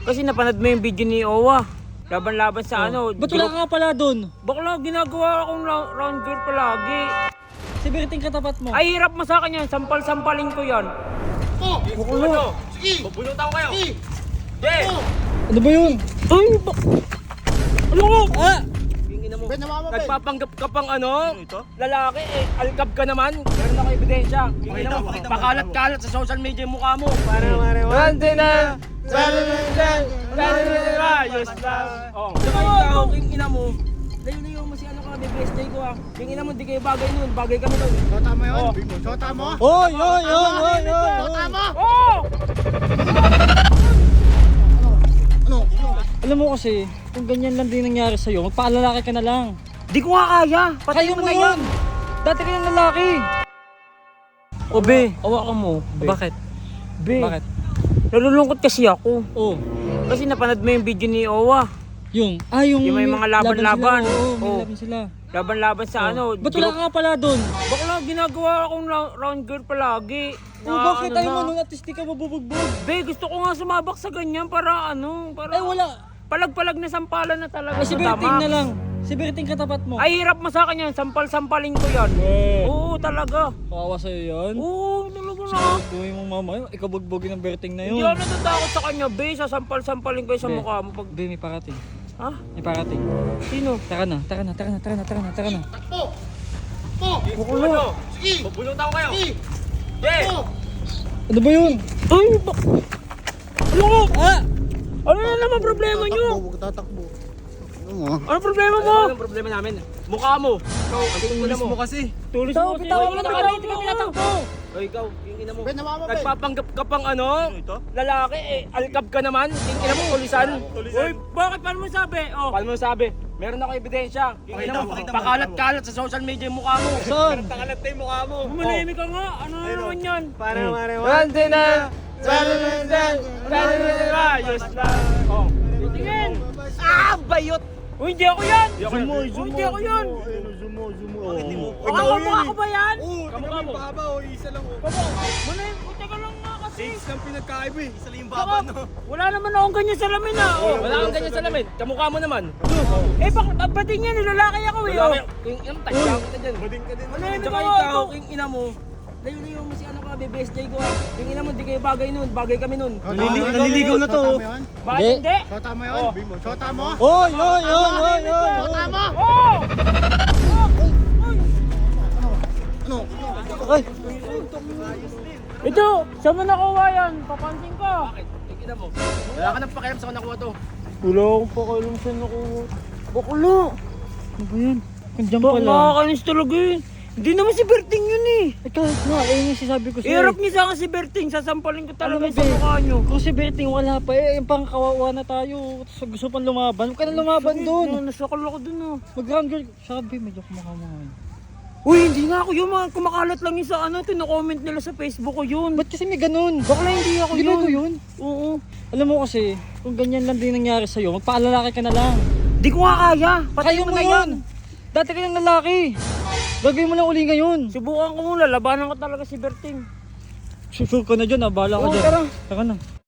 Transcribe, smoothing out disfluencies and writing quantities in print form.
Kasi napanood mo yung video ni Owa. Laban-laban sa ano. Ba't wala ka pala dun? Bakla, ginagawa akong round girl palagi. Si Berting katapat mo. Ay, hirap mo sa akin yan. Sampal-sampalin ko yan. Bukulo! Sige! Bubulutan ko kayo. Sige! Yeah! Ano ba yun? Ay, ano ko? Ah! Ben, namamabay! Nagpapanggap ka pang ano? Lalaki eh. Alkab ka naman. Meron ako ebidensya. Pakalat-kalat sa social media yung mukha mo. Wante na! Ayos lang. Oh. Saka ikaw, king ina mo. Layo-layo mo si ano ka, best day ko ah. King ina mo, di kayo bagay nun. Bagay kami nun. Sota mo yun? Sota mo? Oy! Sota mo? Oh! Ano? Alam mo kasi, kung ganyan lang din nangyari sa'yo, magpaalalaki ka na lang. Di ko nga kaya. Patay Kaya mo mo na yun! yan. Dati ka yung lalaki. O be, Awa ka mo. Be. bakit? Be. Bakit? Nalulungkot kasi ako. Oh, Kasi napanood mo yung video ni Owa. yung Yung may mga laban-laban. sila. Oo, may Oh. laban sila. Laban-laban sa ano. Ba't wala ka pala dun? Bakla, ginagawa akong round girl palagi. Oh, bakit tayo mo nung at least di ka mabubugbog? Be, gusto ko nga sumabak sa ganyan para ano, para Ay wala. palag-palag na sampalan na talaga. Ay si sa Berting tama. na lang. Si Berting katapat mo. Ay, hirap mo sa akin yan. Sampal-sampalin ko yan. Oo, talaga. Kawawa sa'yo yan. Oo, talaga na. Gawin mong mama yun. Ikaw bugbogin ng Berting na Hindi yun. ako natatakot sa kanya, be. Sasampal-sampalin ko yung sa Be. mukha mo. Pag... Be, may parating. Ha? May parating. Sino? Tara na. Takbo! Takbo! Bukulo. Sige! Bubulutan ko kayo. Sige! Yeah! Takbo! Ano ba yun? Ay, ano ko? Ah! Ano na naman problema nyo? Huwag tatakbo. Ano mo? Ano problema mo? Anong problema namin? Mukha mo. Ikaw, ang tulis mo kasi. Tulis Ikaw, mo. bitawan mo na kami. Hindi ka tinatakbo. O ikaw, yung ina mo. Ben, namamabay! Nagpapanggap ka pang ano? Lalaki eh. Alkab ka naman. Yung ina mo, tulisan. Uy, bakit paano mo sabi? Oh. Paano mo sabi? Meron ako ebidensya. Yung ina mo, pakalat-kalat sa social media yung mukha mo. Saan? Pakalat na yung mukha mo. Manahimik ka nga. Ano na naman yan? Wante na! Ayos lang. Oh. Tingin. Ah, bayot! Uy, hindi ako yan. Zoom mo! Uy, hindi ako yan. Zoom mo! Kamukha ko ba yan? Kamukha mo. Manahimik ko. Teka lang nga kasi. Ang pinagkaiba eh. Isa lang yung Saka, wala naman akong ganyan salamin ah. Oh. Wala kang ganyan sa lamin. Kamukha mo naman. Eh, ba't din yan? Nilalaki ako eh. Wala Oh. kayo. Yung ina mo, tayo kita dyan. Bading ka din. Manahimik Tsaka ako. ikaw, yung ina mo. Layo-layo mo si ano ka, best day ko ah. Yung ina mo, di kayo bagay nun. Bagay kami nun. Naliligaw na to! Sota mo yun? Bakit Hindi. hindi? Sota mo yun? Sota mo? Oy! Sota mo? Oh! Ano? Ay! Ito, saan mo nakuha yan? Papansin ko. Bakit? Yung ina mo. Wala ka nang pakialam sa kung nakuha to. Wala akong pakialam saan nakuha. Bakla. Ano ba yun? Kandiyan pala. Nakakainis talaga eh. Hindi naman si Berting yun eh. Eh kahit nga, yung sinasabi ko sa'yo. Iharap niya sa akin si Berting. Sasampalin ko talaga Alam mo, sa be, mukha nyo. Kung si Berting wala pa yung pang kawawa na tayo. So, gusto pang lumaban. Huwag ka na lumaban dun. Nasakal ako dun ah. Mag-round girl. Sabi, medyo kumukha mo ngayon. Uy, hindi nga ako yun. Mga kumakalat lang yun sa ano. Tino-comment nila sa Facebook ko yun. Ba't kasi may ganun? Bakla hindi ako Hindi ba yun. ito yun? Oo. Alam mo kasi, kung ganyan lang din nangyari sa'yo, magpaalalaki ka na lang. Di ko nga kaya. Patay Kaya mo mo na yun. yan. Dati ka ng lalaki. Gagawin mo lang uli ngayon. Subukan ko muna. Labanan ko talaga si Berting. Susur ka na dyan, bahala ka Oo, dyan. tara. Tara na.